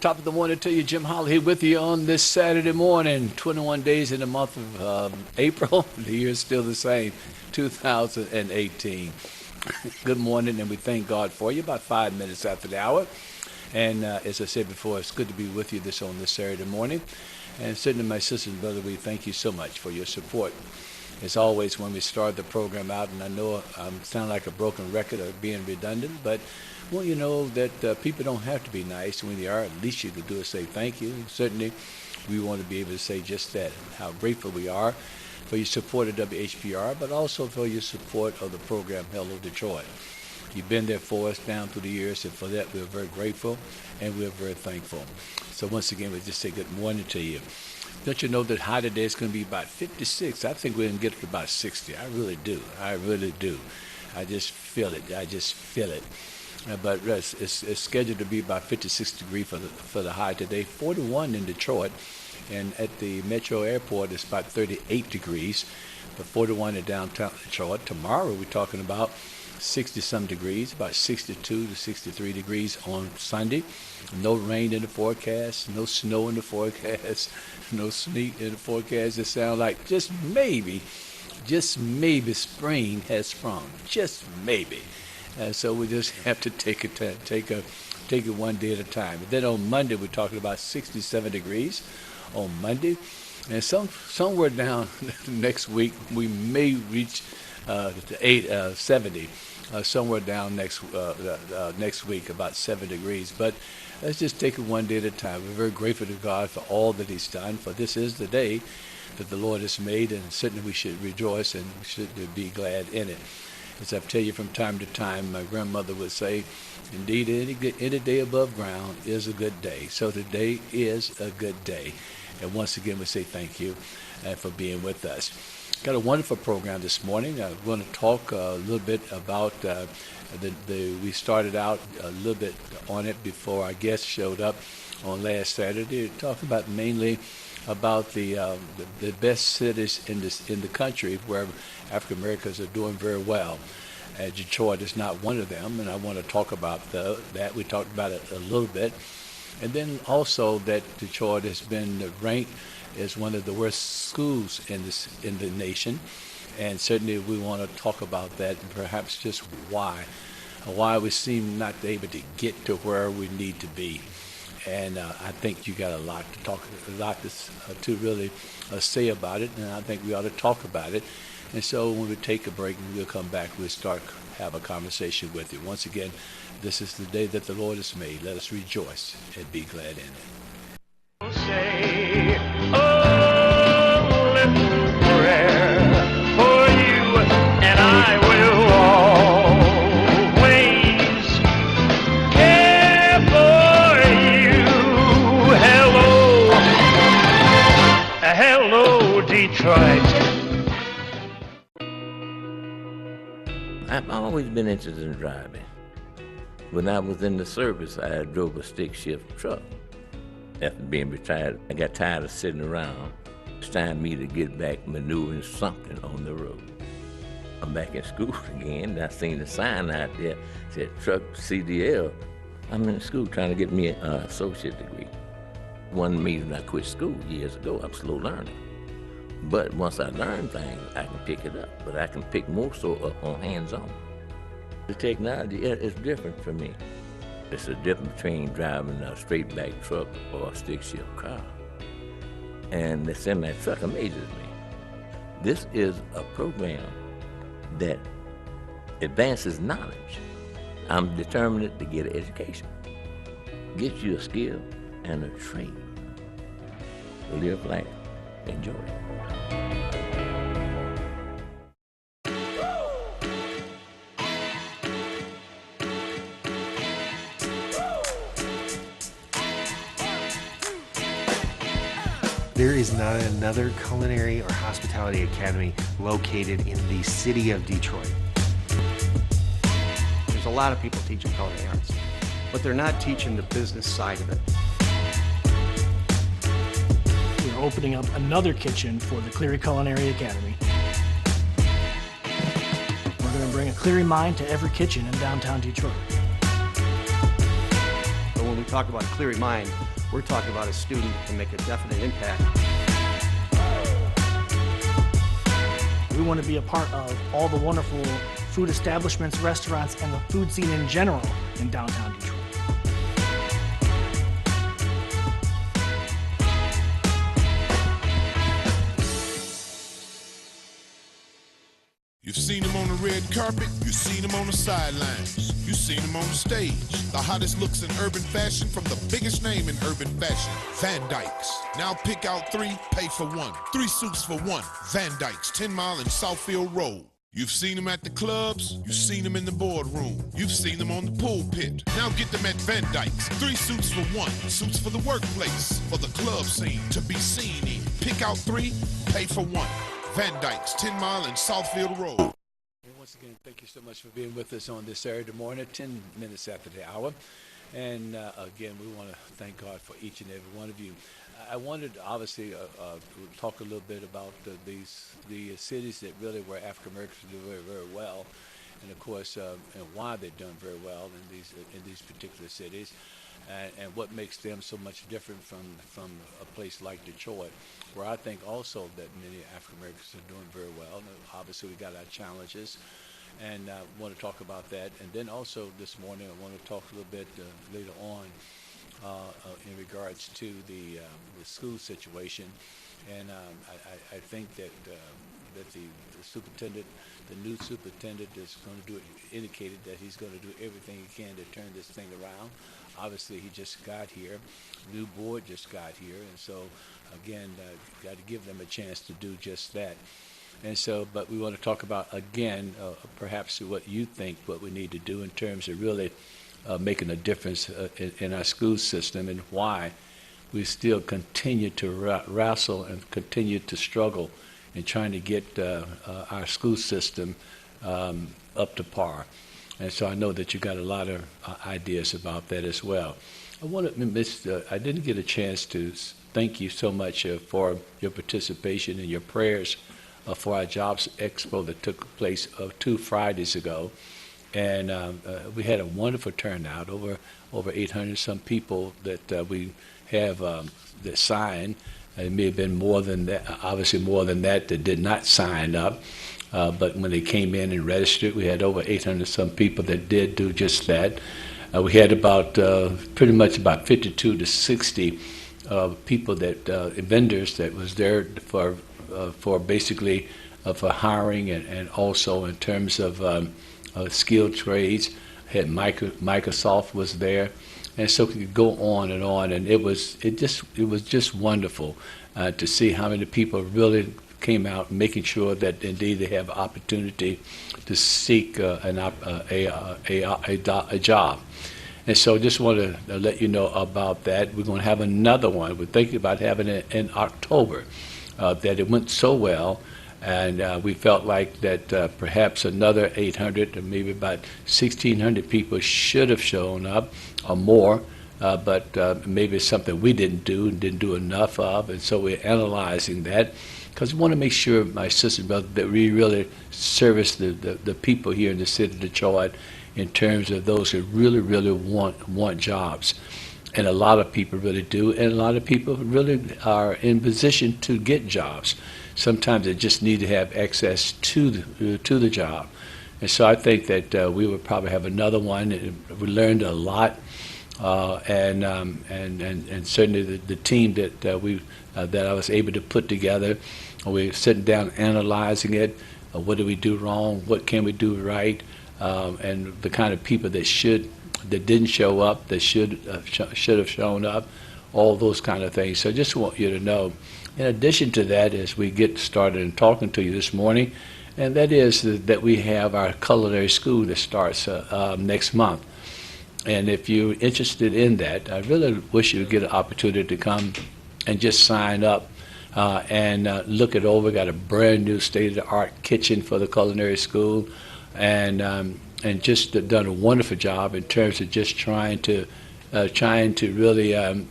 Top of the morning to you, Jim Holley here with you on this Saturday morning. 21 days in the month of April. The year is still the same, 2018. Good morning, and we thank God for you. About 5 minutes after the hour. And as I said before, it's good to be with you on this Saturday morning. And certainly my sister and brother, we thank you so much for your support. As always, when we start the program out, and I know I sound like a broken record or being redundant, but well, you know that people don't have to be nice. When they are, at least you could do is say thank you. And certainly, we want to be able to say just that, and how grateful we are for your support of WHPR, but also for your support of the program Hello Detroit. You've been there for us down through the years, and for that we're very grateful and we're very thankful. So once again, we just say good morning to you. Don't you know that high today is going to be about 56? I think we're going to get to about 60. I really do. I really do. I just feel it. But it's scheduled to be about 56 degrees for the high today. 41 in Detroit, and at the Metro Airport it's about 38 degrees. But 41 in downtown Detroit. Tomorrow we're talking about 60-some degrees, about 62 to 63 degrees on Sunday. No rain in the forecast, no snow in the forecast, no sleet in the forecast. It sounds like just maybe spring has sprung, just maybe. So we just have to take it one day at a time. And then on Monday we're talking about 67 degrees on Monday, and somewhere down next week we may reach 70. Somewhere down next week, about 7 degrees. But let's just take it one day at a time. We're very grateful to God for all that He's done, for this is the day that the Lord has made, and certainly we should rejoice and we should be glad in it. As I tell you from time to time, my grandmother would say, indeed, any day above ground is a good day. So today is a good day. And once again, we say thank you for being with us. Got a wonderful program this morning. I'm going to talk a little bit about we started out a little bit on it before our guest showed up on last Saturday. Talking about mainly about the best cities in the country where African Americans are doing very well. Detroit is not one of them, and I want to talk about that. We talked about it a little bit, and then also that Detroit has been ranked as one of the worst schools in the nation, and certainly we want to talk about that and perhaps just why we seem not able to get to where we need to be. And I think you got a lot to really say about it, and I think we ought to talk about it. And so when we take a break and we'll come back, we'll have a conversation with you. Once again, this is the day that the Lord has made. Let us rejoice and be glad in it. Say a little prayer for you, and I will always care for you. Hello, Detroit. I've always been interested in driving. When I was in the service, I drove a stick shift truck. After being retired, I got tired of sitting around. It's time for me to get back maneuvering something on the road. I'm back in school again, and I seen the sign out there, said truck CDL. I'm in school trying to get me an associate degree. One reason I quit school years ago, I'm a slow learner. But once I learn things, I can pick it up, but I can pick more so up on hands-on. The technology is different for me. It's the difference between driving a straight back truck or a stick shift car. And the semi-truck amazes me. This is a program that advances knowledge. I'm determined to get an education, get you a skill and a trade. Live life, enjoy it. There is not another culinary or hospitality academy located in the city of Detroit. There's a lot of people teaching culinary arts, but they're not teaching the business side of it. We're opening up another kitchen for the Cleary Culinary Academy. We're going to bring a Cleary mind to every kitchen in downtown Detroit. But when we talk about Cleary mind, We're talking about a student that can make a definite impact. We want to be a part of all the wonderful food establishments, restaurants, and the food scene in general in downtown Detroit. You've seen him on the red carpet, you've seen him on the sidelines, you've seen him on the stage. The hottest looks in urban fashion from the biggest name in urban fashion, Van Dyke's. Now pick out 3, pay for 1. 3 suits for 1. Van Dyke's, 10 Mile and Southfield Road. You've seen him at the clubs, you've seen him in the boardroom, you've seen him on the pulpit. Now get them at Van Dyke's. 3 suits for 1. Suits for the workplace, for the club scene, to be seen in. Pick out 3, pay for 1. Van Dyke's, 10 Mile and Southfield Road. And once again, thank you so much for being with us on this Saturday morning, 10 minutes after the hour. And again, we want to thank God for each and every one of you. I wanted to obviously talk a little bit about the cities that really where African Americans do very, very well, and of course, and why they've done very well in these particular cities, and what makes them so much different from a place like Detroit, where I think also that many African Americans are doing very well. And obviously, we got our challenges, and I want to talk about that. And then also this morning, I want to talk a little bit later on in regards to the school situation. And I think that the superintendent, the new superintendent, is going to indicated that he's going to do everything he can to turn this thing around. Obviously, he just got here. New board just got here, and so again, got to give them a chance to do just that. And so, but we want to talk about again, perhaps what you think what we need to do in terms of really making a difference in our school system, and why we still continue to wrestle and continue to struggle in trying to get our school system up to par. And so I know that you got a lot of ideas about that as well. I want to, I didn't get a chance to thank you so much for your participation and your prayers for our Jobs Expo that took place 2 Fridays ago. And we had a wonderful turnout, over 800 some people that we have that signed. It may have been more than that, obviously more than that did not sign up. But when they came in and registered, we had over 800 some people that did do just that. We had about pretty much about 52 to 60 people that vendors that was there for basically for hiring, and also in terms of skilled trades. Had Microsoft was there, and so we could go on, and it was just wonderful to see how many people really came out, making sure that indeed they have opportunity to seek a job. And so just want to let you know about that. We're going to have another one. We're thinking about having it in October. That it went so well, and we felt like that perhaps another 800 or maybe about 1,600 people should have shown up or more, but maybe it's something we didn't do enough of, and so we're analyzing that, because we want to make sure, my sister and brother, that we really service the people here in the city of Detroit in terms of those who really want jobs. And a lot of people really do, and a lot of people really are in position to get jobs. Sometimes they just need to have access to the job. And so I think that we would probably have another one. We learned a lot, and certainly the team that I was able to put together, we're sitting down analyzing it. What do we do wrong? What can we do right? And the kind of people that didn't show up, that should have shown up, all those kind of things. So I just want you to know, in addition to that, as we get started in talking to you this morning, and that is that we have our culinary school that starts next month. And if you're interested in that, I really wish you would get an opportunity to come and just sign up and look it over. We got a brand new state-of-the-art kitchen for the culinary school, and just done a wonderful job in terms of just trying to really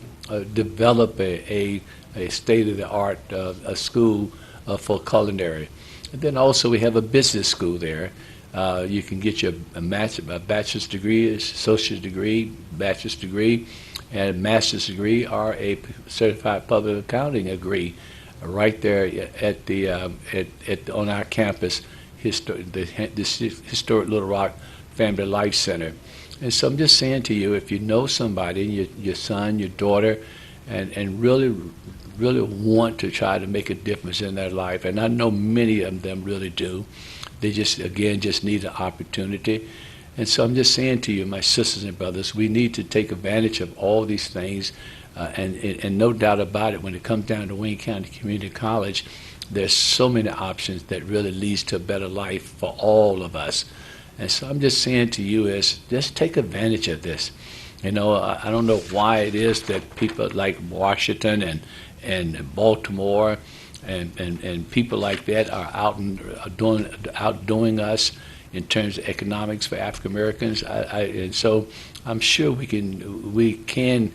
develop a state-of-the-art school for culinary. And then also we have a business school there. You can get your bachelor's degree, associate's degree, bachelor's degree. and a master's degree or a certified public accounting degree right there at the on our campus, this historic Little Rock Family Life Center. And so I'm just saying to you, if you know somebody, your son, your daughter, and really want to try to make a difference in their life, and I know many of them really do, they just need an opportunity. And so I'm just saying to you, my sisters and brothers, we need to take advantage of all these things, and no doubt about it, when it comes down to Wayne County Community College, there's so many options that really leads to a better life for all of us. And so I'm just saying to you is just take advantage of this. You know, I don't know why it is that people like Washington and Baltimore and people like that are outdoing us in terms of economics for African Americans. And so I'm sure we can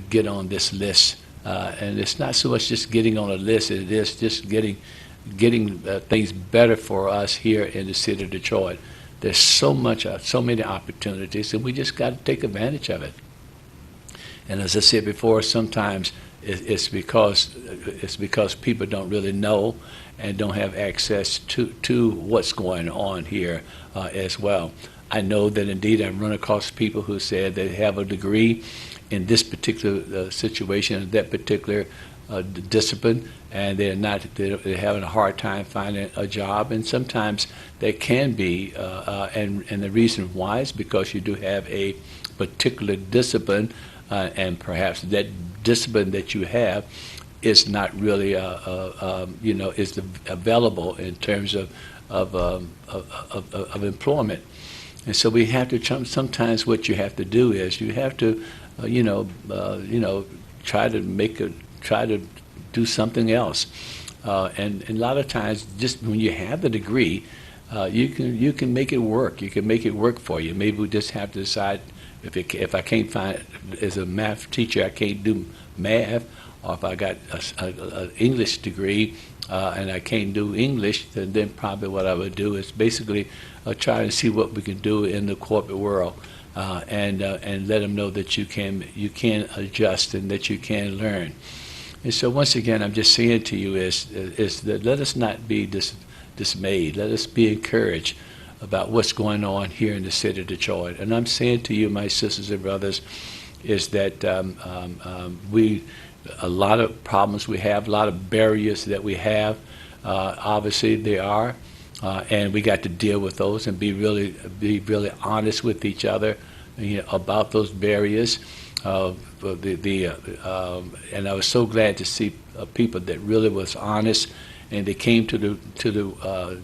get on this list. And it's not so much just getting on a list; it is just getting things better for us here in the city of Detroit. There's so many opportunities, and we just got to take advantage of it. And as I said before, sometimes it's because people don't really know and don't have access to what's going on here as well. I know that indeed I've run across people who said they have a degree in this particular situation, that particular discipline, and they're having a hard time finding a job. And sometimes there can be, and the reason why is because you do have a particular discipline, and perhaps that discipline that you have is not really, is available in terms of employment. And so we have to. Sometimes what you have to do is you have to, try to do something else. And a lot of times, just when you have the degree, you can make it work. You can make it work for you. Maybe we just have to decide if I can't find, as a math teacher, I can't do math, or if I got an English degree and I can't do English, then probably what I would do is basically try to see what we can do in the corporate world, and let them know that you can adjust and that you can learn. And so once again, I'm just saying to you is that let us not be dismayed. Let us be encouraged about what's going on here in the city of Detroit. And I'm saying to you, my sisters and brothers, is that a lot of problems we have, a lot of barriers that we have, obviously there are, and we got to deal with those and be really honest with each other, about those barriers. And I was so glad to see people that really was honest, and they came to the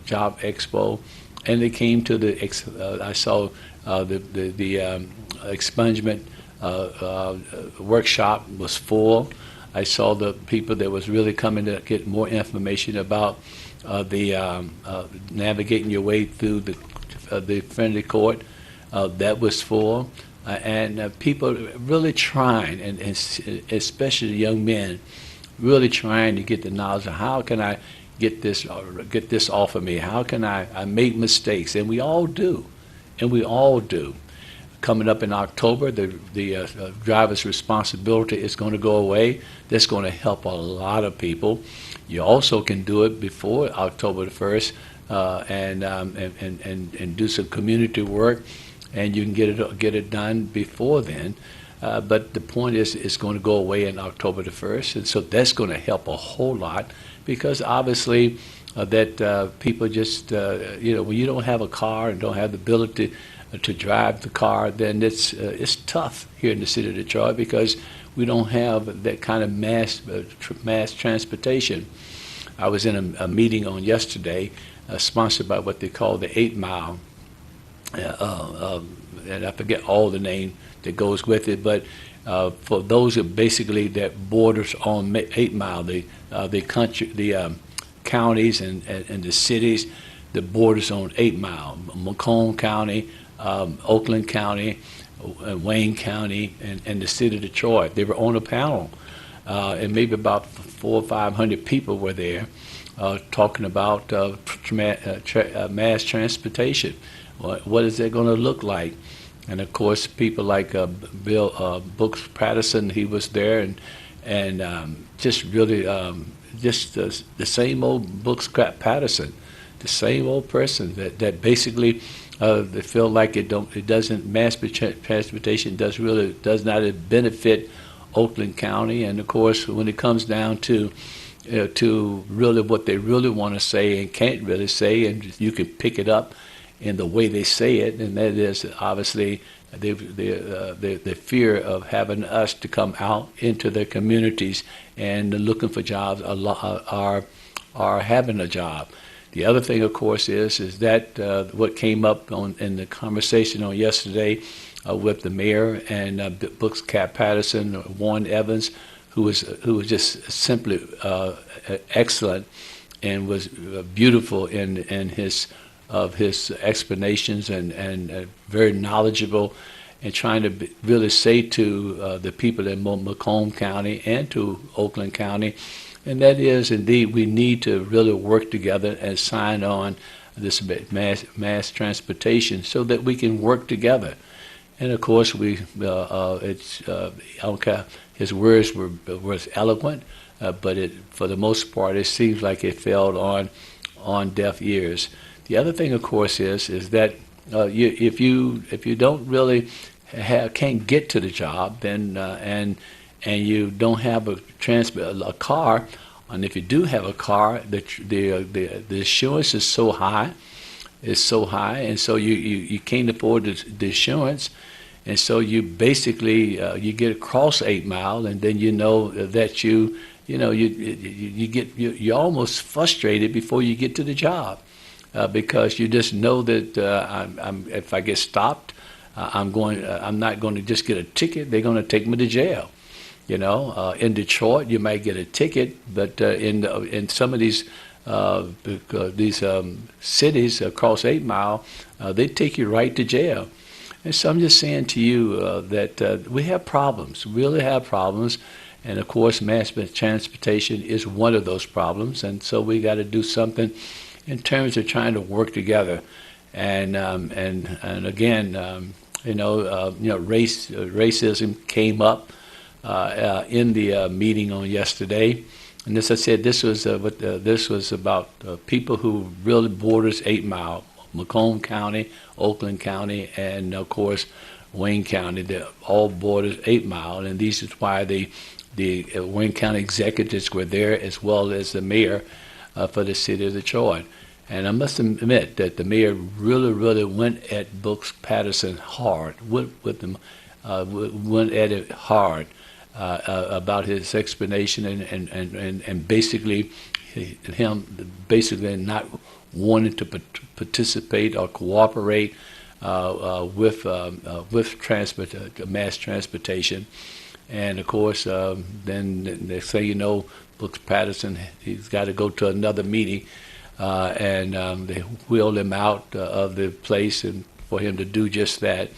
job expo, and they came to I saw the expungement workshop was full. I saw the people that was really coming to get more information about navigating your way through the friendly court. That was full. And people really trying, and especially young men, really trying to get the knowledge of how can I get this off of me? How can I make mistakes? And we all do, Coming up in October, the driver's responsibility is going to go away. That's going to help a lot of people. You also can do it before October the 1st, and do some community work. And you can get it done before then, but the point is, it's going to go away in October the 1st, and so that's going to help a whole lot, because obviously that people just when you don't have a car and don't have the ability to drive the car, then it's tough here in the city of Detroit, because we don't have that kind of mass transportation. I was in a meeting on yesterday, sponsored by what they call the 8 Mile. And I forget all the name that goes with it, but for those who basically that borders on 8 Mile, the country, the counties and the cities, the borders on 8 Mile, Macomb County, Oakland County, Wayne County, and the city of Detroit. They were on a panel, and maybe about 400 or 500 people were there, talking about mass transportation. What is that going to look like? And of course, people like Bill Brooks Patterson, he was there, and just really just the same old Brooks Patterson, the same old person that basically they feel like it doesn't mass transportation does not benefit Oakland County. And of course, when it comes down to really what they really want to say and can't really say, and you can pick it up in the way they say it, and that is obviously the fear of having us to come out into their communities and looking for jobs are having a job. The other thing, of course, is that what came up in the conversation on yesterday with the mayor and Brooks Patterson, Warren Evans, who was just simply excellent and was beautiful in his explanations and very knowledgeable, and trying to really say to the people in Macomb County and to Oakland County, and that is indeed we need to really work together and sign on this mass transportation so that we can work together. And of course, his words were eloquent, but for the most part, it seems like it fell on deaf ears. The other thing, of course, is that if you don't really can't get to the job, then and you don't have a car, and if you do have a car, the insurance is so high, and so you can't afford the insurance, and so you basically you get across 8 Mile, and then you know that you're almost frustrated before you get to the job. Because you just know that if I get stopped, I'm not going to just get a ticket. They're going to take me to jail. In Detroit, you might get a ticket, but in some of these cities across 8 Mile, they take you right to jail. And so I'm just saying to you that we have problems, really have problems, and of course, mass transportation is one of those problems, and so we got to do something in terms of trying to work together, and again, racism came up in the meeting on yesterday, and as I said, this was about people who really borders 8 Mile, Macomb County, Oakland County, and of course Wayne County. They all borders 8 Mile, and this is why the Wayne County executives were there as well as the mayor for the city of Detroit. And I must admit that the mayor really went at Brooks Patterson hard, went at it hard about his explanation and basically him not wanting to participate or cooperate with mass transportation. And of course, then they say, Brooks Patterson, he's got to go to another meeting, and they wheeled him out of the place and for him to do just that.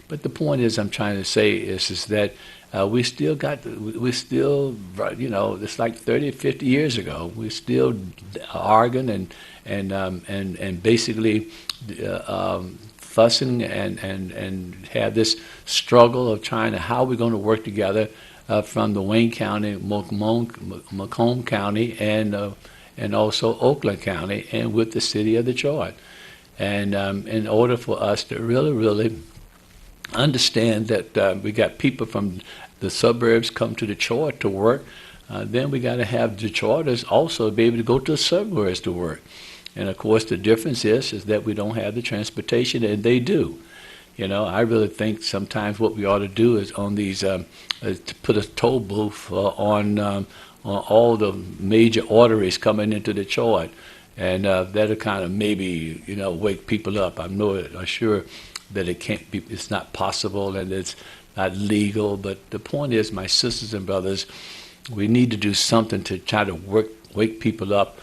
But the point is, I'm trying to say is that we still, it's like 30, 50 years ago. We're still arguing and basically fussing and have this struggle of trying to how we're going to work together from the Wayne County, Macomb County, and also Oakland County, and with the city of Detroit. And in order for us to really understand that we got people from the suburbs come to Detroit to work, then we got to have Detroiters also be able to go to the suburbs to work. And of course, the difference is that we don't have the transportation, and they do. I really think sometimes what we ought to do is on these to put a toll booth on all the major arteries coming into Detroit, and that'll kind of maybe wake people up. I'm sure that it can't be, it's not possible, and it's not legal. But the point is, my sisters and brothers, we need to do something to try to wake people up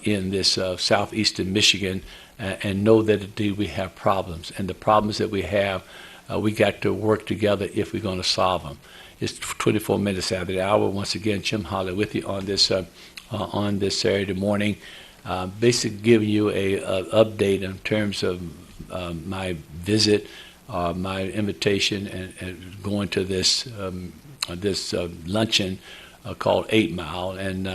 in this southeastern Michigan, and know that indeed we have problems, and the problems that we have, we got to work together if we're going to solve them. It's 24 minutes after the hour. Once again, Jim Holley with you on this Saturday morning, basically giving you a update in terms of my visit my invitation and going to this luncheon called 8 Mile, and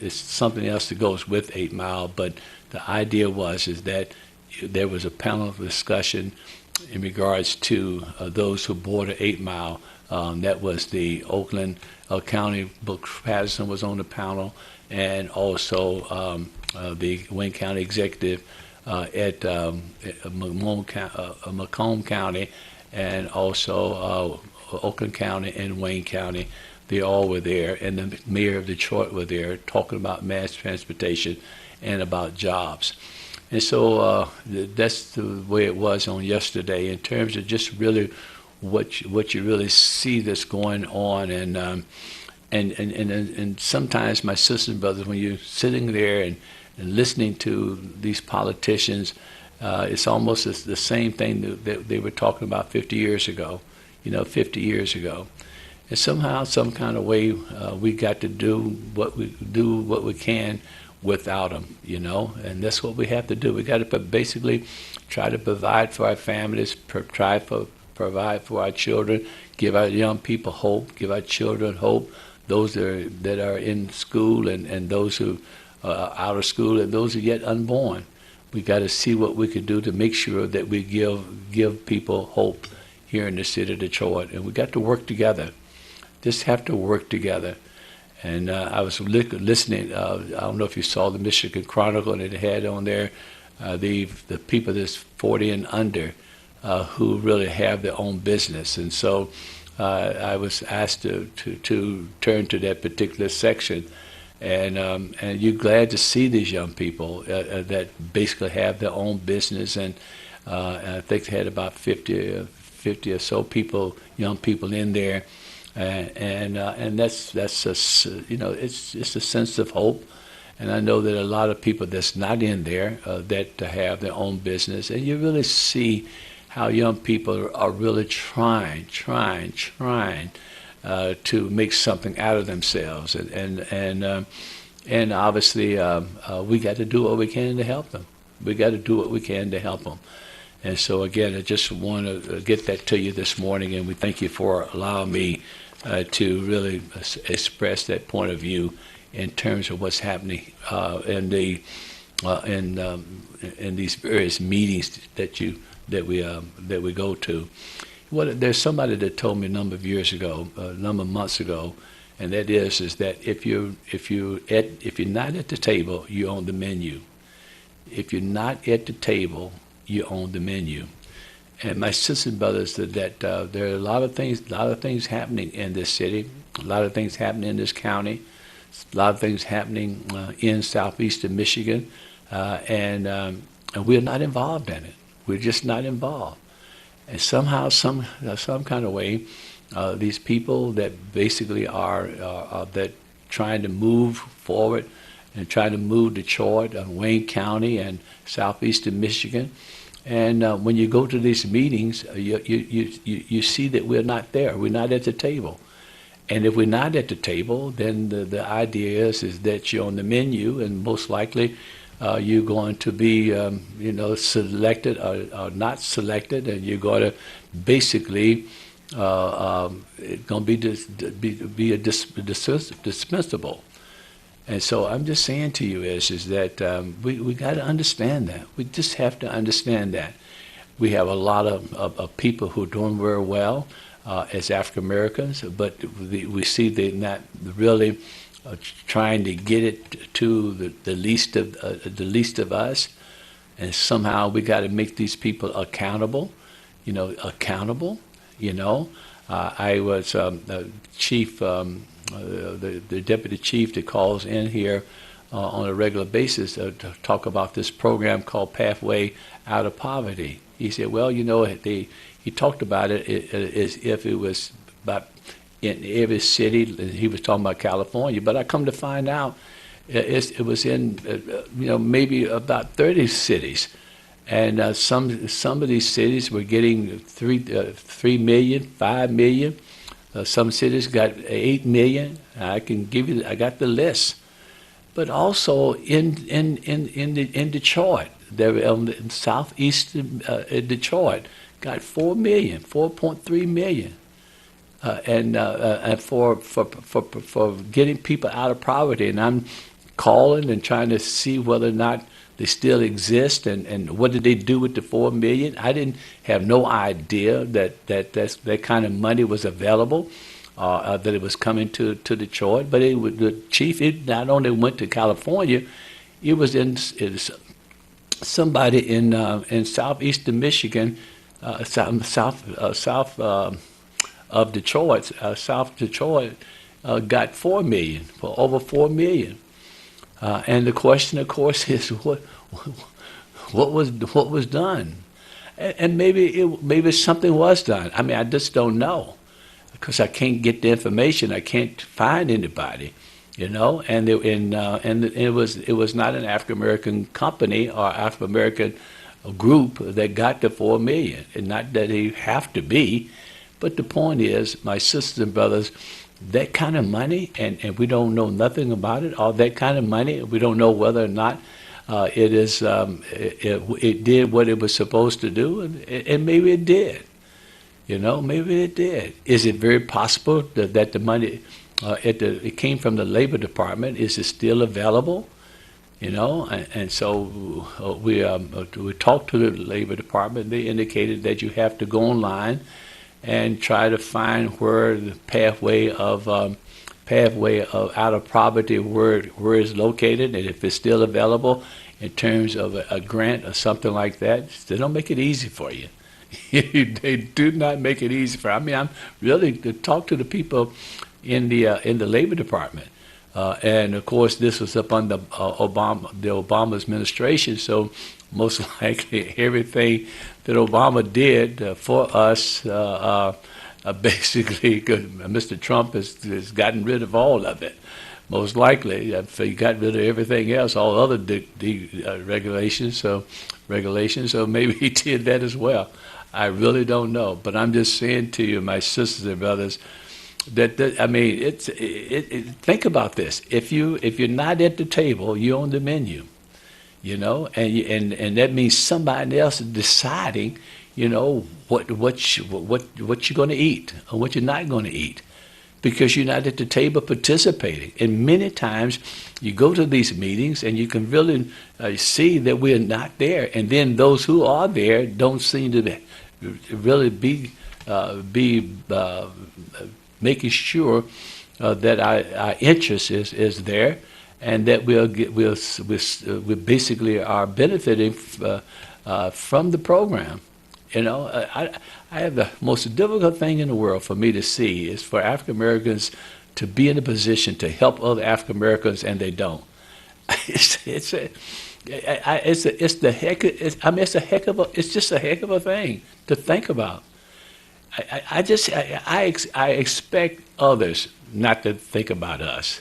it's something else that goes with 8 Mile. But the idea is that there was a panel discussion in regards to those who border 8 Mile. That was the Oakland County. Brooks Patterson was on the panel, and also the Wayne County executive at Macomb County, and also Oakland County and Wayne County. They all were there, and the mayor of Detroit were there talking about mass transportation and about jobs. And so that's the way it was on yesterday in terms of just really what you really see that's going on. And sometimes my sisters and brothers, when you're sitting there and listening to these politicians, it's almost the same thing that they were talking about 50 years ago, 50 years ago. And somehow, some kind of way, we got to do what we can without them, and that's what we have to do. We got to basically try to provide for our families, provide for our children, give our young people hope, give our children hope, those that are in school and those who are out of school and those who are yet unborn. We got to see what we can do to make sure that we give people hope here in the city of Detroit, and we got to work together. Just have to work together. And I was listening. I don't know if you saw the Michigan Chronicle, and it had on there the people that's 40 and under who really have their own business. And so I was asked to turn to that particular section. And you're glad to see these young people that basically have their own business. And I think they had about 50 or so people, young people in there. And that's it's just a sense of hope, and I know that a lot of people that's not in there that have their own business, and you really see how young people are really trying to make something out of themselves, and obviously we got to do what we can to help them. We got to do what we can to help them. And so again, I just want to get that to you this morning, and we thank you for allowing me to really express that point of view in terms of what's happening in these various meetings that we go to. There's somebody that told me a number of months ago, and that is that if you're not at the table, you own the menu. If you're not at the table, you own the menu. And my sisters and brothers, that there are a lot of things happening in this city, a lot of things happening in this county, a lot of things happening in southeastern Michigan, and we're not involved in it. We're just not involved. And somehow, some kind of way, these people that basically are that trying to move forward and trying to move Detroit and Wayne County and southeastern Michigan. And when you go to these meetings, you see that we're not there. We're not at the table. And if we're not at the table, then the idea is that you're on the menu, and most likely you're going to be selected or not selected, and you're going to basically it's going to be dismissible. And so I'm just saying to you is that we got to understand that. We just have to understand that. We have a lot of people who are doing very well as African Americans, but we see they're not really trying to get it to the least of us, and somehow we got to make these people accountable. I was chief. The deputy chief that calls in here on a regular basis to talk about this program called Pathway Out of Poverty. He said, well, he talked about it as if it was about in every city. He was talking about California, but I come to find out it was in maybe about 30 cities, and some of these cities were getting 3 million, 5 million. Some cities got 8 million. I got the list. But also in Detroit, there in southeastern Detroit, got 4 million, 4.3 million. And for getting people out of poverty. And I'm calling and trying to see whether or not they still exist and what did they do with the 4 million. I didn't have no idea that kind of money was available, that it was coming to Detroit. But the chief, it not only went to California, it was somebody in southeastern Michigan, south of Detroit, South Detroit, got 4 million, for over 4 million. And the question, of course, is what was done, and maybe something was done. I mean, I just don't know, because I can't get the information. I can't find anybody, And it was not an African American company or African American group that got the 4 million, and not that they have to be. But the point is, my sisters and brothers, that kind of money, and we don't know nothing about it, all that kind of money, we don't know whether or not it did what it was supposed to do, and maybe it did. Maybe it did. Is it very possible that the money, it came from the Labor Department? Is it still available? And so we talked to the Labor Department. They indicated that you have to go online and try to find where the pathway of out of poverty where it's located, and if it's still available in terms of a grant or something like that. They don't make it easy for you. They do not make it easy for you. I mean, I'm really to talk to the people in the Labor Department, and of course this was up under the Obama administration, so most likely everything that Obama did for us, basically, Mr. Trump has gotten rid of all of it. Most likely, he got rid of everything else, all other regulations. So maybe he did that as well. I really don't know, but I'm just saying to you, my sisters and brothers, that I mean, think about this. If you're not at the table, you're on the menu. And that means somebody else is deciding, what you're going to eat or what you're not going to eat, because you're not at the table participating. And many times you go to these meetings and you can really see that we're not there, and then those who are there don't seem to really be making sure that our interest is there, and that we basically are benefiting from the program. I have the most difficult thing in the world for me to see is for African Americans to be in a position to help other African Americans, and they don't. It's just a heck of a thing to think about. I expect others not to think about us.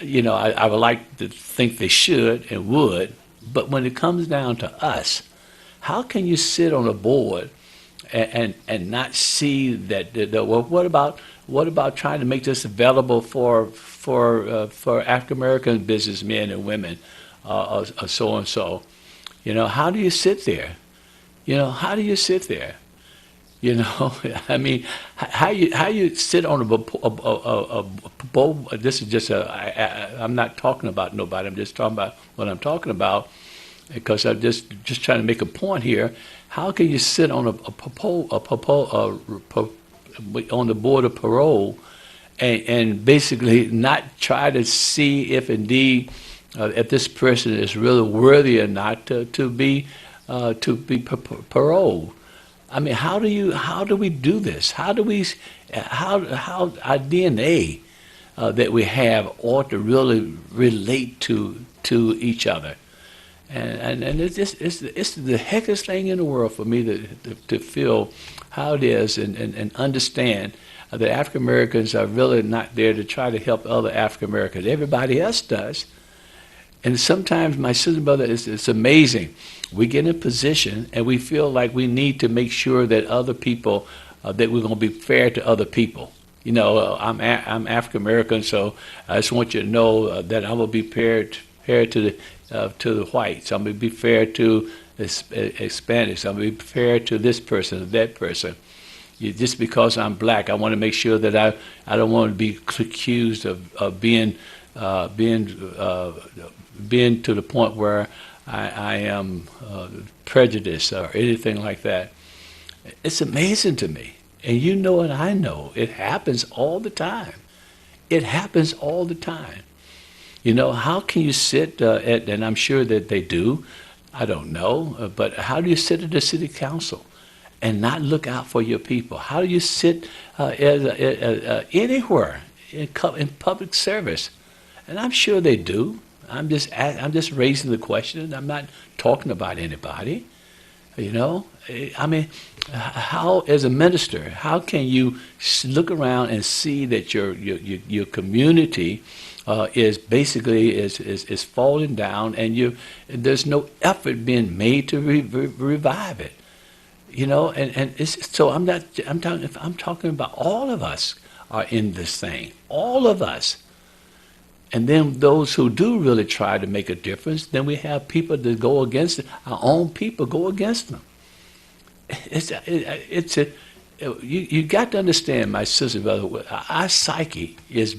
I would like to think they should and would, but when it comes down to us, how can you sit on a board and not see that? Well, what about trying to make this available for African American businessmen and women, or so and so? How do you sit there? How do you sit there? I mean, how you sit on a bowl. This is just I'm not talking about nobody. I'm just talking about what I'm talking about, because I'm just trying to make a point here. How can you sit on on the board of parole and basically not try to see if indeed if this person is really worthy or not to be paroled? I mean, how do we do this? How our DNA that we have ought to really relate to each other, and it's the heckiest thing in the world for me to feel how it is and understand that African Americans are really not there to try to help other African Americans. Everybody else does. And sometimes, my sister and brother, it's amazing. We get in a position and we feel like we need to make sure that other people, that we're going to be fair to other people. I'm African American, so I just want you to know that I'm going to be fair to the whites. I'm going to be fair to Hispanics. I'm going to be fair to this person or that person. Just because I'm black, I want to make sure that I don't want to be accused of being to the point where I am prejudiced or anything like that. It's amazing to me. And you know and I know it happens all the time. It happens all the time. You know, how can you sit and I'm sure that they do, I don't know, but how do you sit at the city council and not look out for your people? How do you sit anywhere in public service? And I'm sure they do. I'm just raising the question. I'm not talking about anybody. You know, I mean, how as a minister, how can you look around and see that your community is basically is falling down, and there's no effort being made to revive it? You know, and so I'm talking about all of us are in this thing, all of us. And then those who do really try to make a difference, then we have people that go against it. Our own people go against them. You got to understand, my sister, brother, our psyche is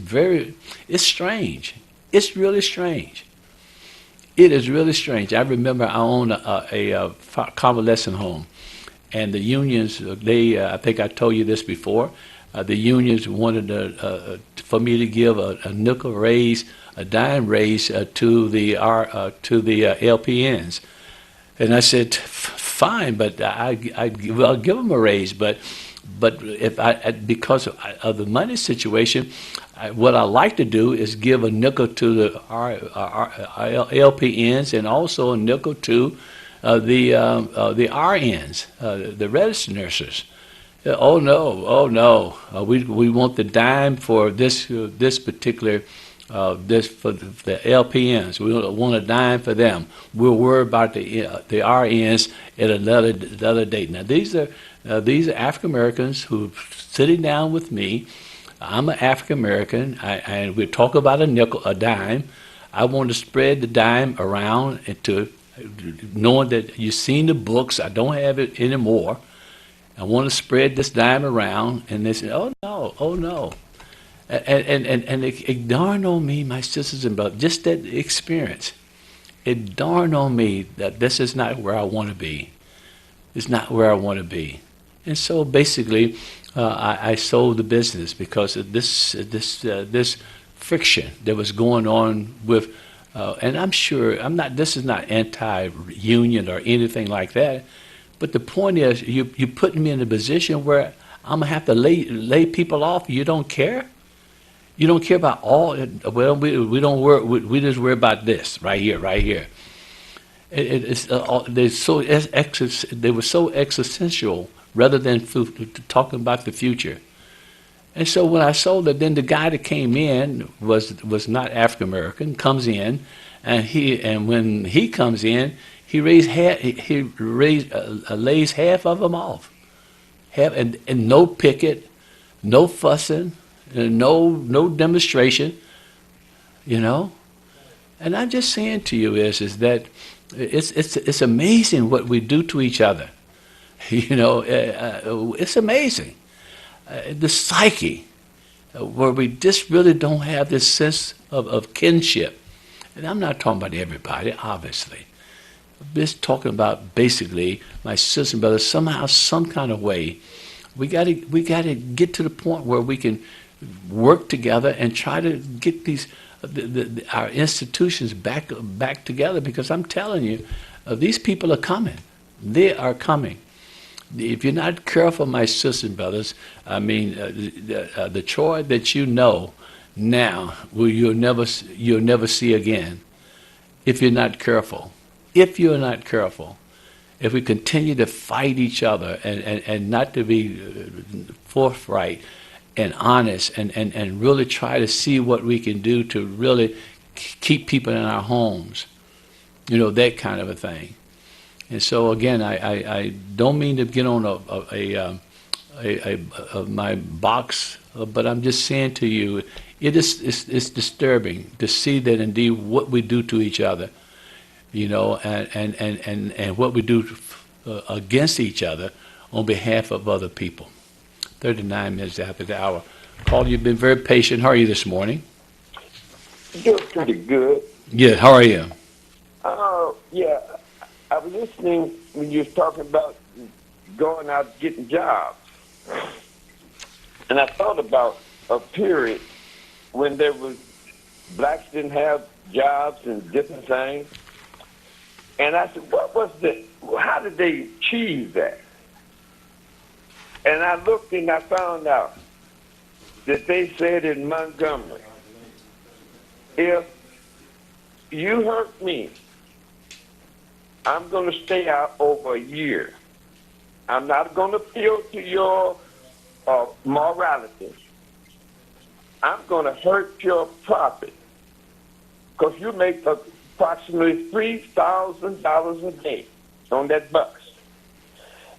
it's strange. It's really strange. It is really strange. I remember I owned a convalescent home, and the unions, I think I told you this before, the unions wanted for me to give a nickel raise, a dime raise to the LPNs, and I said, fine, but I'll give them a raise, but if because of the money situation, what I like to do is give a nickel to the LPNs and also a nickel to the RNs, the registered nurses. Oh no! We want the dime for this particular this for the LPNs. We want a dime for them. We'll worry about the RNs at another date. Now these are African Americans who are sitting down with me. I'm an African American, and we talk about a dime. I want to spread the dime around into knowing that you've seen the books. I don't have it anymore. I want to spread this dime around, and they say, oh no. And it dawned on me, my sisters and brothers, just that experience. It dawned on me that this is not where I want to be. It's not where I want to be. And so basically, I sold the business because of this friction that was going on with, and I'm sure, this is not anti-union or anything like that. But the point is, you're putting me in a position where I'm going to have to lay people off. You don't care? You don't care about all? Well, we don't worry. We just worry about this right here. They were so existential rather than talking about the future. And so when I sold it, then the guy that came in was not African American. Comes in, and when he comes in, he lays half of them off, and no picket, no fussing, no demonstration, you know. And I'm just saying to you is that it's amazing what we do to each other, you know. It's amazing, the psyche, where we just really don't have this sense of kinship. And I'm not talking about everybody, obviously. Just talking about basically my sister and brother. Somehow, some kind of way, we got to get to the point where we can work together and try to get our institutions back together. Because I'm telling you, these people are coming. They are coming. If you're not careful, my sisters and brothers, I mean, the Troy that you know now, you'll never see again. If you're not careful. If you're not careful, if we continue to fight each other and not to be forthright and honest and really try to see what we can do to really keep people in our homes, you know, that kind of a thing. And so again, I don't mean to get on my box, but I'm just saying to you, it's disturbing to see that indeed what we do to each other. and what we do against each other on behalf of other people. 39 minutes after the hour. Paul, you've been very patient. How are you this morning? Doing pretty good. Yeah, how are you? Yeah, I was listening when you was talking about going out getting jobs. And I thought about a period when there was blacks didn't have jobs and different things. And I said, how did they achieve that? And I looked and I found out that they said in Montgomery, if you hurt me, I'm going to stay out over a year. I'm not going to appeal to your morality. I'm going to hurt your profit because you make approximately $3,000 a day on that bus.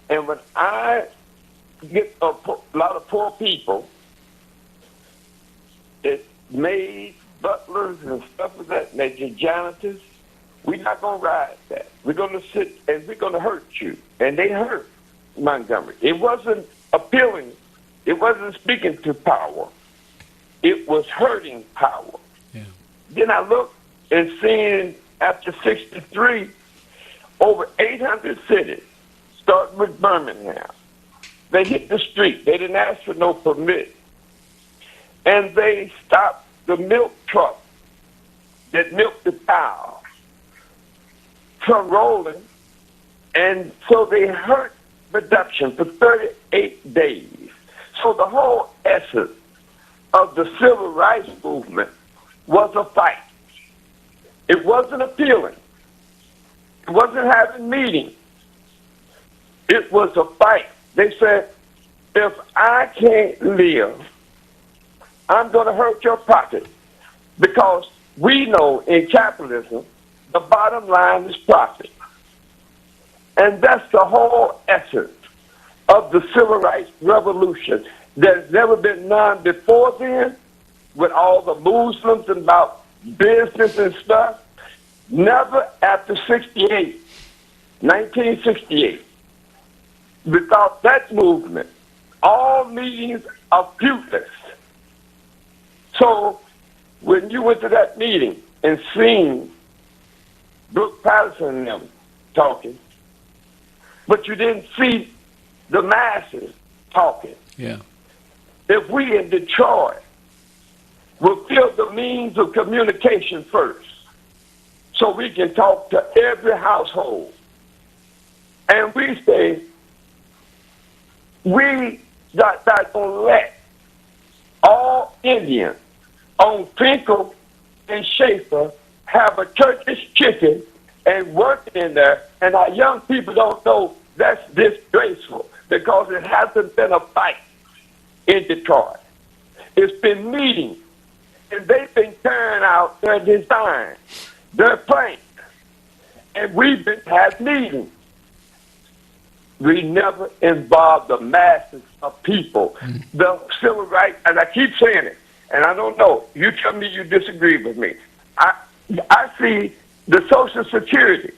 And when I get a lot of poor people, that maids, butlers, and stuff like that, nature janitors, we're not going to ride that. We're going to sit and we're going to hurt you. And they hurt Montgomery. It wasn't appealing. It wasn't speaking to power. It was hurting power. Yeah. Then I looked and seen after 63, over 800 cities, starting with Birmingham. They hit the street. They didn't ask for no permit. And they stopped the milk truck that milked the cow from rolling. And so they hurt production for 38 days. So the whole essence of the civil rights movement was a fight. It wasn't appealing. It wasn't having meetings. It was a fight. They said, if I can't live, I'm going to hurt your pocket, because we know in capitalism, the bottom line is profit. And that's the whole essence of the civil rights revolution. There's never been none before then, with all the Muslims and about business and stuff. Never after 1968. Without that movement, all meetings are fruitless. So when you went to that meeting and seen Brooke Patterson and them talking, but you didn't see the masses talking. Yeah. If we in Detroit will fill the means of communication first, so we can talk to every household, and we say, we not going to let all Indians on Finkel and Schaefer have a Turkish chicken and working in there, and our young people don't know that's disgraceful, because it hasn't been a fight in Detroit. It's been meetings, and they've been carrying out their design, their plans, and we've been had meetings. We never involved the masses of people. The civil rights, and I keep saying it, and I don't know, you tell me you disagree with me. I see the Social Security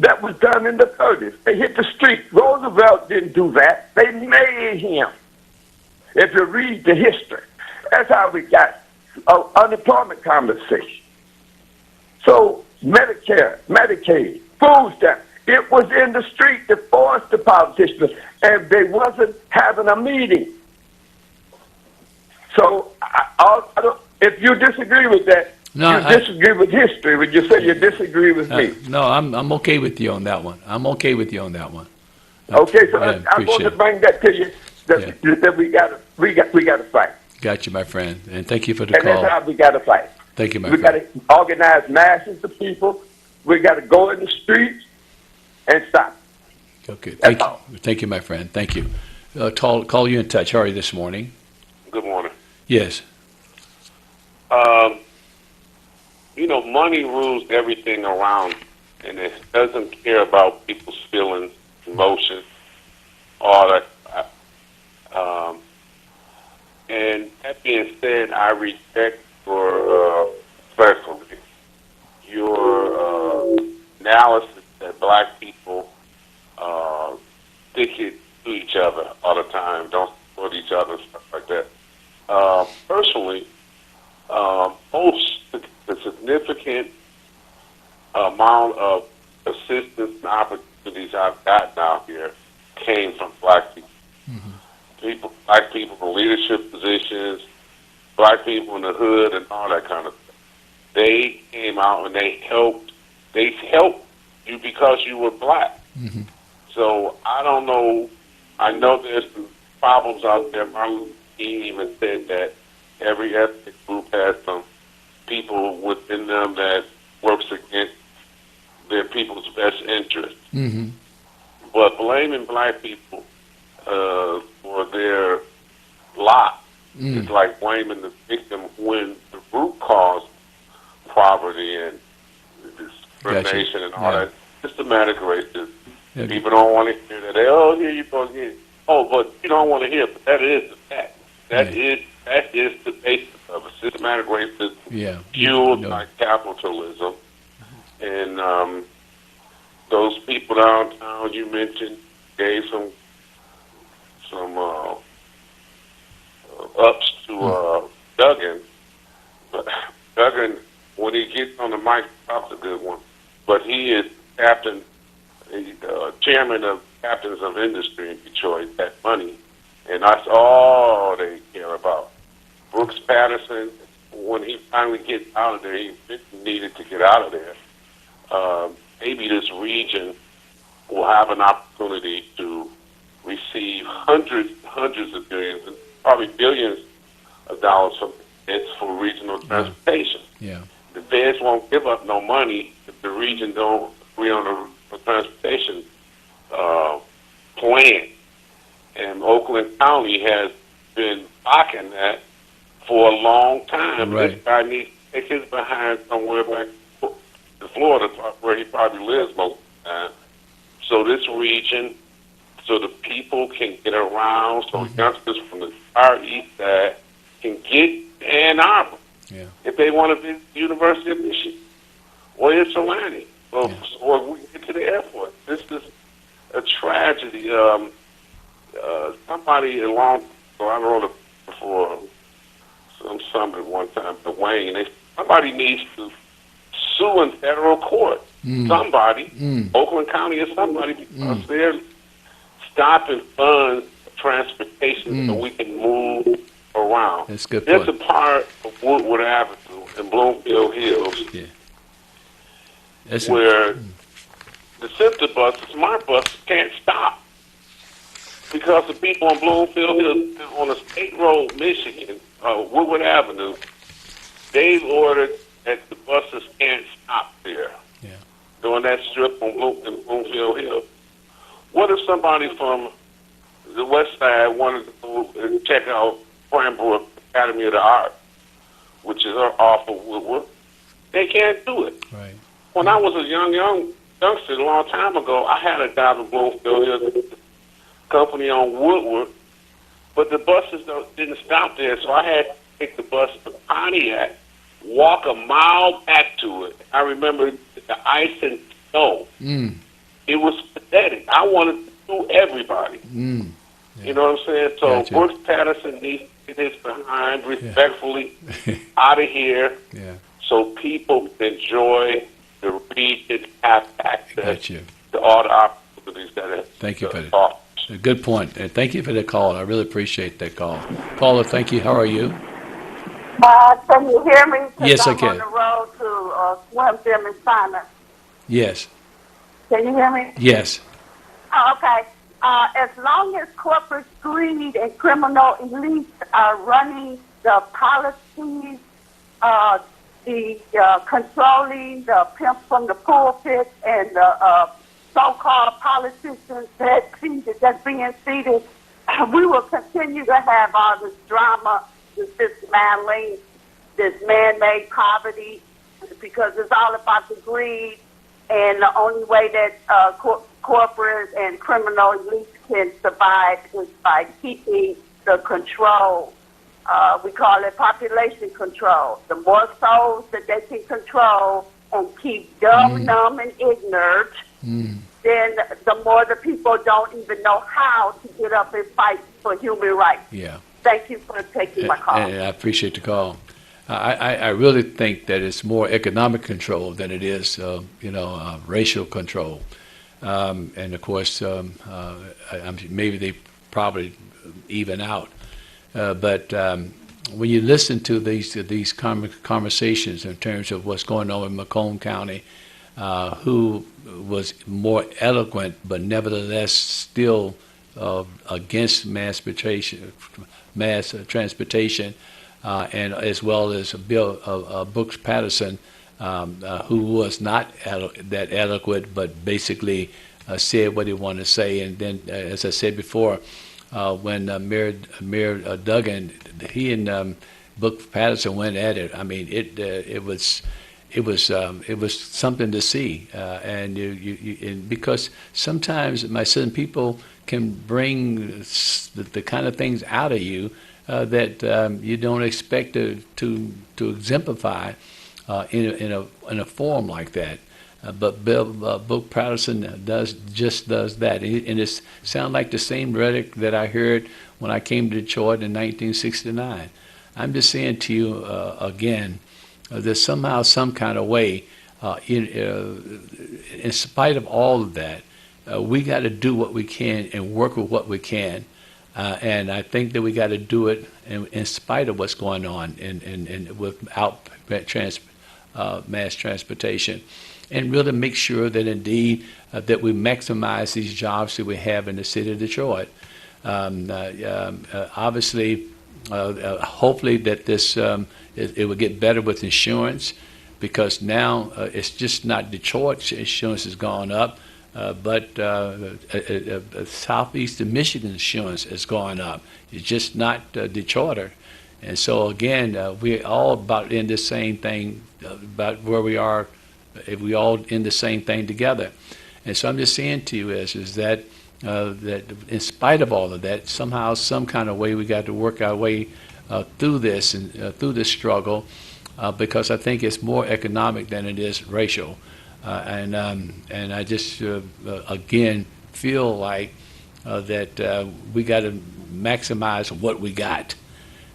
that was done in the 30s. They hit the street. Roosevelt didn't do that. They made him. If you read the history, that's how we got unemployment conversation. So Medicare, Medicaid, food stamps, it was in the street that forced the politicians, and they wasn't having a meeting. So if you disagree with that, disagree with history when you say you disagree with me. No, I'm okay with you on that one. I'm okay with you on that one. Okay, so I'm going to bring that to you. That we got to fight. Got you, my friend, and thank you for the call. And that's how we got to fight. Thank you, my friend. We got to organize masses of people. We got to go in the streets and stop. Okay, thank you. Thank you, my friend. Thank you. Call you in touch. How are you this morning? Good morning. Yes. Money rules everything around, and it doesn't care about people's feelings, emotions, all that. And that being said, I respect your especially your analysis that black people stick it to each other all the time, don't support each other, stuff like that. Personally, most the significant amount of assistance and opportunities I've gotten out here came from black people. Black people in leadership positions, black people in the hood, and all that kind of stuff. They came out and they helped. They helped you because you were black. So I don't know. I know there's some problems out there. Martin Luther King even said that every ethnic group has some people within them that works against their people's best interest. But blaming black people for their lot is like blaming the victim when the root cause poverty and discrimination and all that systematic racism. People don't want to hear that. Oh, here you go again. Oh, but you don't want to hear. But that is the fact. That is the basis of a systematic racism fueled by capitalism. And those people downtown you mentioned gave some ups to Duggan. But Duggan, when he gets on the mic, talks a good one. But he is chairman of Captains of Industry in Detroit, that money. And that's all they care about. Brooks Patterson, when he finally gets out of there, he needed to get out of there. Maybe this region will have an opportunity to receive hundreds of billions, and probably billions of dollars from it's for regional transportation. The feds won't give up no money if the region don't agree on a transportation plan. And Oakland County has been blocking that for a long time. This guy needs to take his behind somewhere back to Florida, where he probably lives most of the time. So this region, so the people can get around, so youngsters from the far east side can get to Ann Arbor if they want to visit the University of Michigan or Ypsilanti, or we can get to the airport. This is a tragedy. Somebody along, so I wrote it for some summit one time to Wayne. Somebody needs to sue in federal court. Somebody, Oakland County or somebody, because they're stopping funds transportation so we can move around. That's a good There's point. a part of Woodward Avenue in Bloomfield Hills where the Center bus, the smart bus, can't stop because the people on Bloomfield Hills on a state road, Michigan, Woodward Avenue, they've ordered that the buses can't stop there during that strip on Bloomfield Hills. What if somebody from the west side wanted to go and check out Cranbrook Academy of the Arts, which is off of Woodward? They can't do it. When I was a youngster a long time ago, I had a job in Bloomfield Hills company on Woodward, but the buses didn't stop there, so I had to take the bus to Pontiac, walk a mile back to it. I remember the ice and snow. It was pathetic. I wanted to sue everybody. You know what I'm saying? So Brooks Patterson needs to get his behind respectfully out of here so people enjoy the region, have access to all the opportunities that are Thank you for that. A good point. And thank you for the call. I really appreciate that call. Paula, thank you. How are you? Can you hear me? Yes, I I'm can. on the road to swim them in China. Yes. Can you hear me? Yes. Okay. As long as corporate greed and criminal elites are running the policies, controlling the pimp from the pulpit and the so-called politicians that's being seated, we will continue to have all this drama, this dismantling, this man-made poverty, because it's all about the greed, and the only way that corporate and criminal elites can survive is by keeping the control. We call it population control. The more souls that they can control and keep dumb, numb, and ignorant, then the more the people don't even know how to get up and fight for human rights. Yeah. Thank you for taking my call. And I appreciate the call. I really think that it's more economic control than it is, racial control. And of course, maybe they probably even out. But when you listen to these conversations in terms of what's going on in Macomb County, who was more eloquent, but nevertheless still against mass transportation, and as well as Bill Brooks Patterson, who was not that eloquent, but basically said what he wanted to say. And then, as I said before, when Mayor Duggan, he and Brooks Patterson went at it. I mean, it was something to see, and because sometimes my son, people can bring the kind of things out of you that you don't expect to exemplify in a forum like that. But Bill Patterson does that, and it sounds like the same rhetoric that I heard when I came to Detroit in 1969. I'm just saying to you again, there's somehow some kind of way, in spite of all of that, we got to do what we can and work with what we can. And I think that we got to do it in spite of what's going on and without mass transportation, and really make sure that indeed that we maximize these jobs that we have in the city of Detroit. Obviously, hopefully that this it will get better with insurance, because now it's just not Detroit's insurance has gone up, but southeastern Michigan insurance has gone up. It's just not Detroiter. And so again, we're all about in the same thing, about where we are, if we all in the same thing together. And so I'm just saying to you is that that in spite of all of that, somehow, some kind of way, we got to work our way through this and through this struggle, because I think it's more economic than it is racial. And I just again feel like that we got to maximize what we got,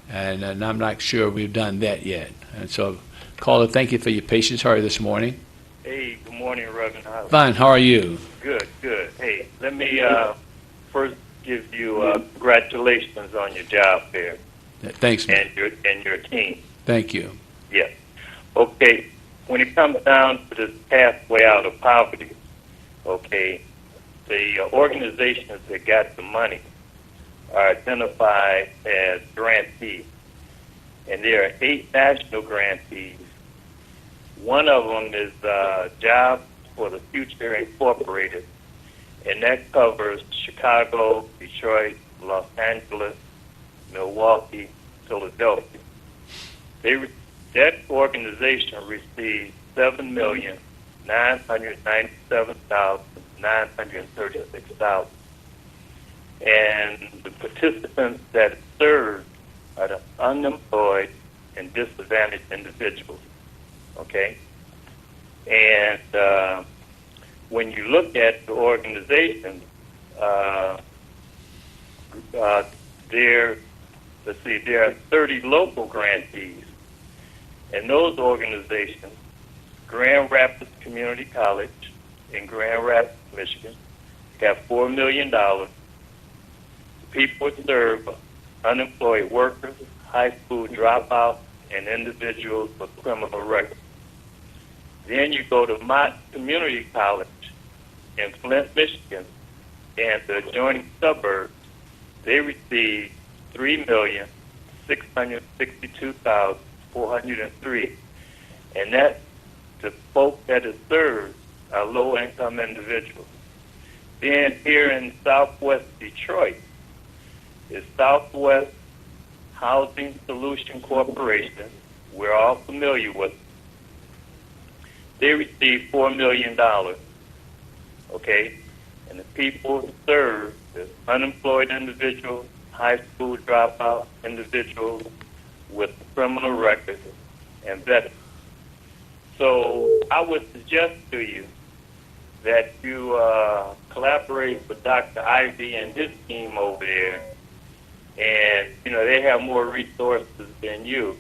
and I'm not sure we've done that yet. And so, caller, thank you for your patience. How are you this morning? Hey, good morning, Reverend Holley. Fine. How are you? Good. Hey, let me first give you congratulations on your job there. Thanks, man. And your team. Thank you. Yes. Okay. When it comes down to this pathway out of poverty, okay, the organizations that got the money are identified as grantees, and there are 8 national grantees. One of them is Jobs for the Future Incorporated, and that covers Chicago, Detroit, Los Angeles, Milwaukee, Philadelphia. That organization received $7,997,936, and the participants that served are the unemployed and disadvantaged individuals. Okay, and when you look at the organizations, there are 30 local grantees, and those organizations, Grand Rapids Community College in Grand Rapids, Michigan, have $4 million. The people serve unemployed workers, high school dropouts, and individuals with criminal records. Then you go to Mott Community College in Flint, Michigan, and the adjoining suburbs. They receive $3,662,403, and that the folk that is served are low-income individuals. Then here in Southwest Detroit is Southwest Housing Solution Corporation. We're all familiar with. They receive $4 million, okay? And the people served is unemployed individuals, high school dropout individuals with criminal records, and veterans. So I would suggest to you that you collaborate with Dr. Ivy and his team over there. And, you know, they have more resources than you.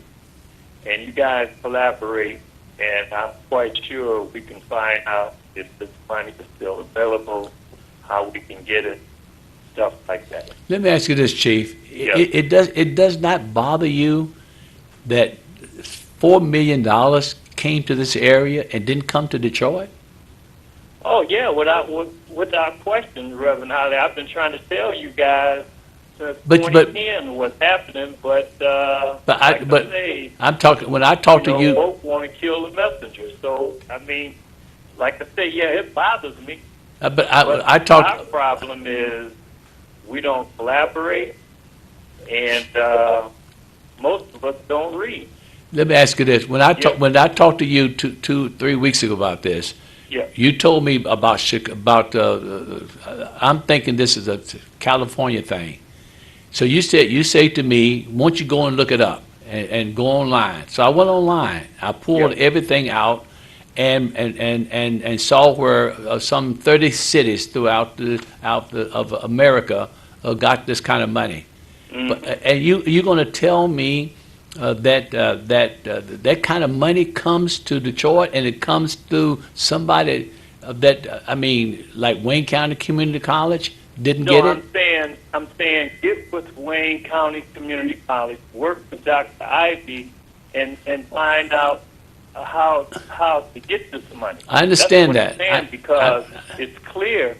And you guys collaborate, and I'm quite sure we can find out if this money is still available, how we can get it, stuff like that. Let me ask you this, Chief. Yeah. It does not bother you that $4 million came to this area and didn't come to Detroit? Oh, yeah, without question, Reverend Holley. I've been trying to tell you guys since 2010 what's happening, but I'm talking, when I talk to you... Both want to kill the messenger. So, I mean, like I say, yeah, it bothers me. I talk... Our problem is we don't collaborate, and most of us don't read. Let me ask you this. When I talked to you 3 weeks ago about this, yeah. You told me about I'm thinking this is a California thing. So you say to me, won't you go and look it up and go online? So I went online. I pulled everything out and saw where some 30 cities throughout of America got this kind of money. Mm-hmm. And you're going to tell me that kind of money comes to Detroit, and it comes through somebody like Wayne County Community College didn't get it? I'm saying get with Wayne County Community College, work with Dr. Ivy, and find out how to get this money. I understand That's what that. I'm saying, because it's clear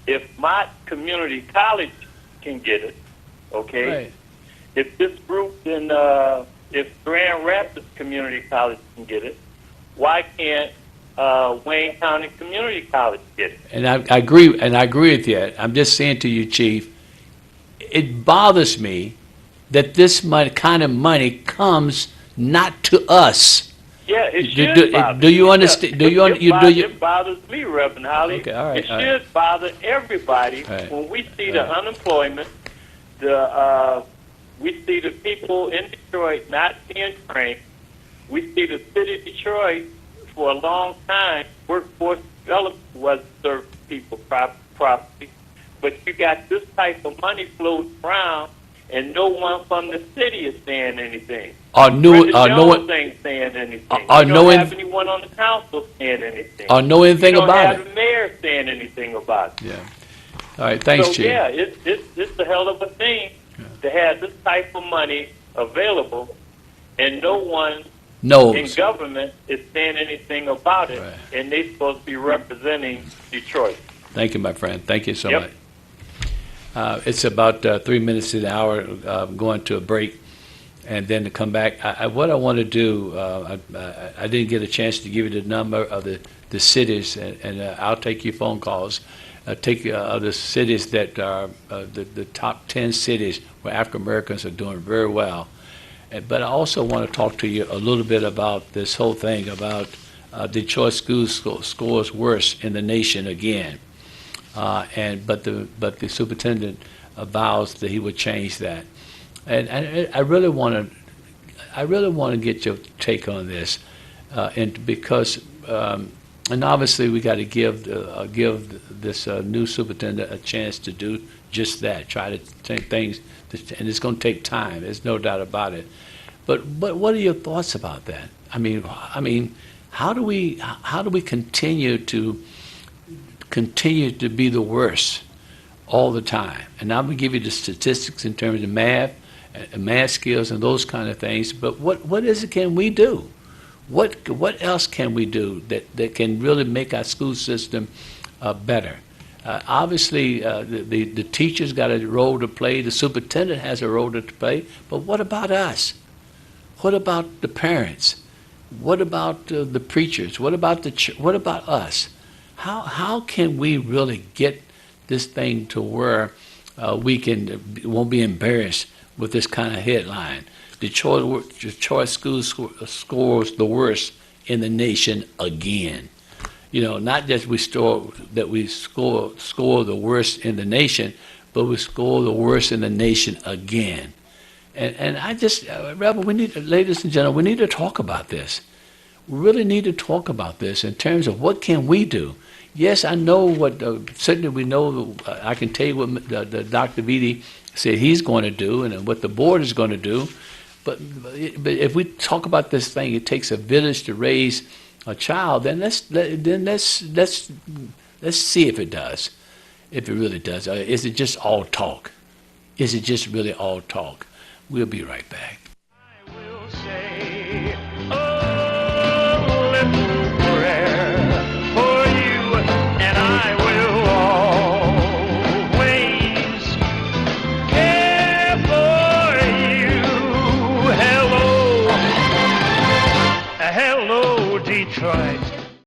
if my community college can get it, okay? Right. If this group in if Grand Rapids Community College can get it, why can't Wayne County Community College get it? And I agree with you. I'm just saying to you, Chief, it bothers me that this kind of money comes not to us. Yeah, it should bother. Do you understand? It bothers me, Reverend Holley. Okay, all right. It should bother everybody when we see the unemployment, we see the people in Detroit not being trained. We see the city of Detroit for a long time, workforce development wasn't serving people properly. But you got this type of money floating around, and no one from the city is saying anything. Jones ain't saying anything. You don't have anyone on the council saying anything. Or know anything about it. You don't have the mayor saying anything about it. Yeah. All right, thanks, Chief. So, yeah, it's a hell of a thing to have this type of money available, and no one in government is saying anything about it, and they're supposed to be representing Detroit. Thank you, my friend. Thank you so much. It's about 3 minutes to the hour, going to a break, and then to come back. What I want to do, I didn't get a chance to give you the number of the cities, and I'll take your phone calls. Take the cities that are the top 10 cities where African Americans are doing very well. But I also want to talk to you a little bit about this whole thing about Detroit schools scores worse in the nation again. But the superintendent vows that he would change that. And I really want to get your take on this, and because and obviously we got to give this new superintendent a chance to do just that. Try to take things, and it's going to take time. There's no doubt about it. But what are your thoughts about that? I mean, how do we continue to be the worst all the time? And I'm going to give you the statistics in terms of math skills and those kind of things. But what is it can we do? What else can we do that can really make our school system better? Obviously, the teachers got a role to play. The superintendent has a role to play. But what about us? What about the parents? What about the preachers? What about what about us? How can we really get this thing to where we won't be embarrassed with this kind of headline? Detroit schools scores the worst in the nation again. You know, not just we score the worst in the nation, but we score the worst in the nation again. And I just, Rebel, ladies and gentlemen, we need to talk about this. we really need to talk about this in terms of what can we do. Yes, I know what, certainly we know, I can tell you what the Dr. Beatty said he's going to do and what the board is going to do. But if we talk about this thing, it takes a village to raise a child, then let's see if it does, if it really does. Is it just all talk? Is it just really all talk? We'll be right back. I will say a little prayer for you, and I will always care for you. Hello, hello, Detroit.